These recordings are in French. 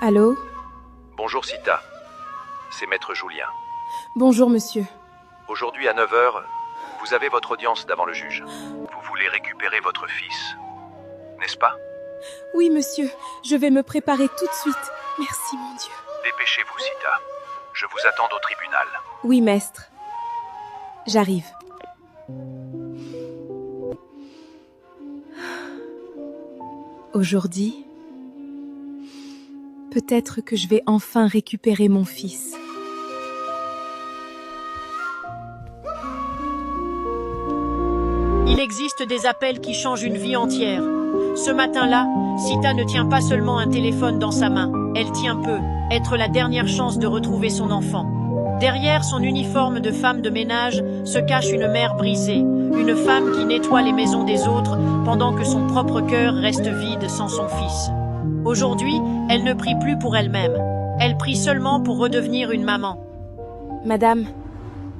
Allô? Bonjour Sita, c'est Maître Julien. Bonjour monsieur. Aujourd'hui à 9 heures, vous avez votre audience devant le juge. Vous voulez récupérer votre fils, n'est-ce pas? Oui monsieur, je vais me préparer tout de suite. Merci mon Dieu. Dépêchez-vous Sita, je vous attends au tribunal. Oui maître. J'arrive. Aujourd'hui, peut-être que je vais enfin récupérer mon fils. Il existe des appels qui changent une vie entière. Ce matin-là, Sita ne tient pas seulement un téléphone dans sa main, elle tient peu, être la dernière chance de retrouver son enfant. Derrière son uniforme de femme de ménage se cache une mère brisée, une femme qui nettoie les maisons des autres pendant que son propre cœur reste vide sans son fils. Aujourd'hui, elle ne prie plus pour elle-même, elle prie seulement pour redevenir une maman. Madame,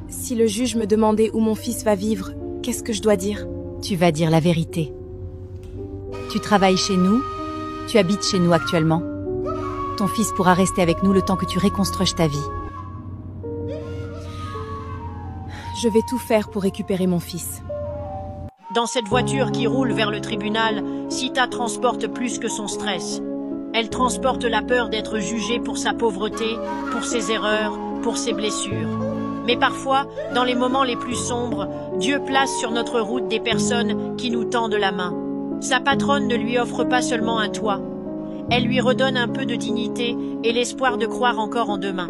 si le juge me demandait où mon fils va vivre, qu'est-ce que je dois dire? Tu vas dire la vérité. Tu travailles chez nous, tu habites chez nous actuellement. Ton fils pourra rester avec nous le temps que tu reconstruises ta vie. Je vais tout faire pour récupérer mon fils. Dans cette voiture qui roule vers le tribunal, Sita transporte plus que son stress. Elle transporte la peur d'être jugée pour sa pauvreté, pour ses erreurs, pour ses blessures. Mais parfois, dans les moments les plus sombres, Dieu place sur notre route des personnes qui nous tendent la main. Sa patronne ne lui offre pas seulement un toit. Elle lui redonne un peu de dignité et l'espoir de croire encore en demain.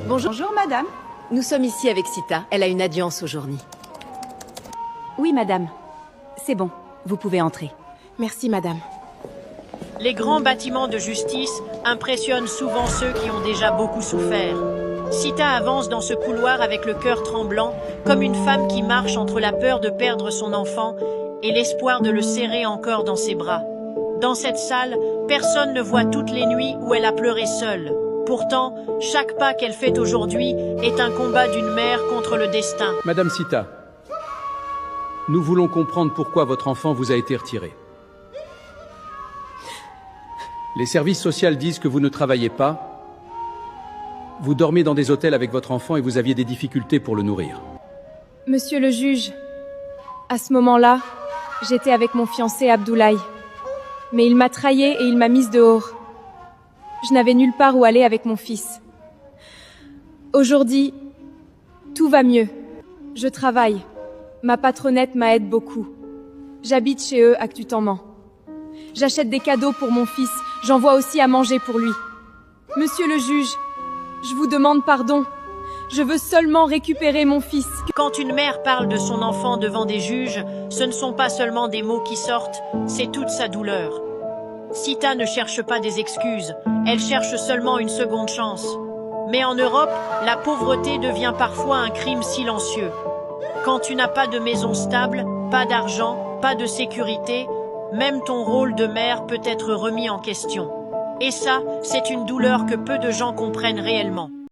Bonjour madame. Nous sommes ici avec Sita. Elle a une audience aujourd'hui. Oui madame. C'est bon. Vous pouvez entrer. Merci madame. Les grands bâtiments de justice impressionnent souvent ceux qui ont déjà beaucoup souffert. Sita avance dans ce couloir avec le cœur tremblant, comme une femme qui marche entre la peur de perdre son enfant et l'espoir de le serrer encore dans ses bras. Dans cette salle, personne ne voit toutes les nuits où elle a pleuré seule. Pourtant, chaque pas qu'elle fait aujourd'hui est un combat d'une mère contre le destin. Madame Sita, nous voulons comprendre pourquoi votre enfant vous a été retiré. Les services sociaux disent que vous ne travaillez pas, vous dormez dans des hôtels avec votre enfant et vous aviez des difficultés pour le nourrir. Monsieur le juge, à ce moment-là, j'étais avec mon fiancé Abdoulaye. Mais il m'a trahie et il m'a mise dehors. Je n'avais nulle part où aller avec mon fils. Aujourd'hui, tout va mieux. Je travaille. Ma patronnette m'aide beaucoup. J'habite chez eux actuellement. J'achète des cadeaux pour mon fils. J'envoie aussi à manger pour lui. Monsieur le juge, je vous demande pardon. Je veux seulement récupérer mon fils. Quand une mère parle de son enfant devant des juges, ce ne sont pas seulement des mots qui sortent, c'est toute sa douleur. Sita ne cherche pas des excuses, elle cherche seulement une seconde chance. Mais en Europe, la pauvreté devient parfois un crime silencieux. Quand tu n'as pas de maison stable, pas d'argent, pas de sécurité, même ton rôle de mère peut être remis en question. Et ça, c'est une douleur que peu de gens comprennent réellement.